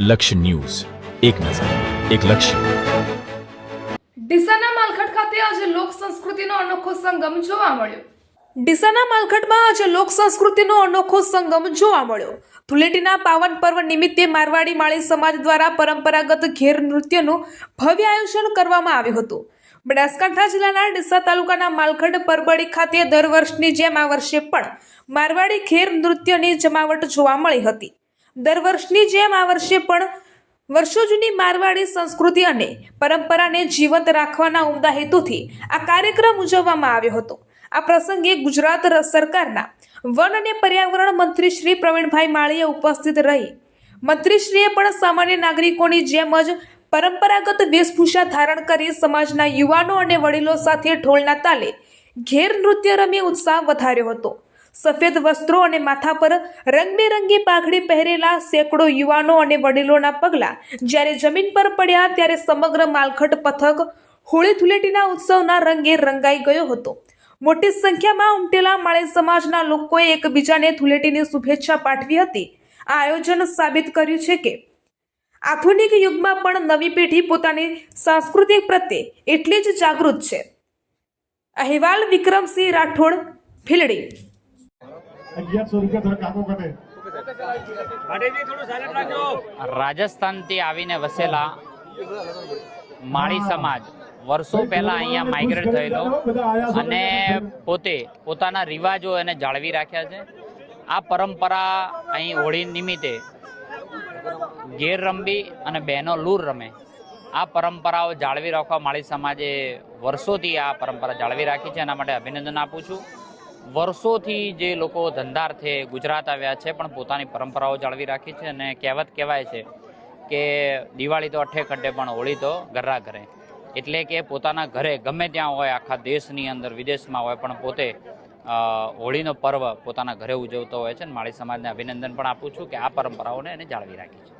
લક્ષ્ય ન્યૂઝ, એક નજર, એક લક્ષ્ય. ડીસાના માલખડ ખાતે આજે લોક સંસ્કૃતિનો અનોખો સંગમ જોવા મળ્યો. ડીસાના માલખડમાં આજે લોક સંસ્કૃતિનો અનોખો સંગમ જોવા મળ્યો. ધૂળેટીના પાવન પર્વ નિમિત્તે મારવાડી માળી સમાજ દ્વારા પરંપરાગત ઘેર નૃત્યનું ભવ્ય આયોજન કરવામાં આવ્યું હતું. બનાસકાંઠા જિલ્લાના ડીસા તાલુકાના માલખડ પરબડી ખાતે દર વર્ષની જેમ આ વર્ષે પણ મારવાડી ઘેર નૃત્યની જમાવટ જોવા મળી હતી. દર વર્ષની જેમ આ વર્ષે પણ વર્ષો જૂની મારવાડી સંસ્કૃતિ અને પરંપરાને જીવંત રાખવાના ઉમદા હેતુથી આ કાર્યક્રમ ઉજવવામાં આવ્યો હતો. આ પ્રસંગે ગુજરાત સરકારના વન અને પર્યાવરણ મંત્રી શ્રી પ્રવીણભાઈ માળીએ ઉપસ્થિત રહી મંત્રીશ્રીએ પણ સામાન્ય નાગરિકોની જેમ જ પરંપરાગત વેશભૂષા ધારણ કરી સમાજના યુવાનો અને વડીલો સાથે ઢોલના તાલે ઘેર નૃત્ય રમી ઉત્સાહ વધાર્યો હતો. સફેદ વસ્ત્રો અને માથા પર રંગબેરંગી પાઘડી પહેરેલા સેંકડો યુવાનો અને વડીલોના પગલા જ્યારે જમીન પર પડ્યા ત્યારે સમગ્ર માલખડ પથક હોળી ધૂળેટીના ઉત્સવના રંગે રંગાઈ ગયો હતો. મોટી સંખ્યામાં ઉમટેલા માળી સમાજના લોકોએ એકબીજાને ધૂળેટીની શુભેચ્છા પાઠવી હતી. આ આયોજન સાબિત કર્યું છે કે આધુનિક યુગમાં પણ નવી પેઢી પોતાની સંસ્કૃતિ પ્રત્યે એટલી જ જાગૃત છે. અહેવાલ વિક્રમસિંહ રાઠોડ, ભીલડી. 1100 રૂપિયા કાકો કરે. રાજસ્થાનથી આવીને વસેલા માળી સમાજ વર્ષો પહેલા અહીંયા માઇગ્રેટ થયેલો અને પોતે પોતાના રિવાજો એને જાળવી રાખ્યા છે. આ પરંપરા અહીં હોળી નિમિત્તે ઘેર રમવી અને બહેનો લૂર રમે આ પરંપરાઓ જાળવી રાખવા માળી સમાજે વર્ષોથી આ પરંપરા જાળવી રાખી છે. એના માટે અભિનંદન આપું છું. વર્ષોથી જે લોકો ધંધાર્થે ગુજરાત આવ્યા છે પણ પોતાની પરંપરાઓ જાળવી રાખી છે અને કહેવત કહેવાય છે કે દિવાળી તો અઠે કટ્ટે પણ હોળી તો ઘરા ઘરે. એટલે કે પોતાના ઘરે ગમે ત્યાં હોય, આખા દેશની અંદર વિદેશમાં હોય, પણ પોતે હોળીનો પર્વ પોતાના ઘરે ઉજવતો હોય છે. માળી સમાજને અભિનંદન પણ આપું છું કે આ પરંપરાઓને એને જાળવી રાખી છે.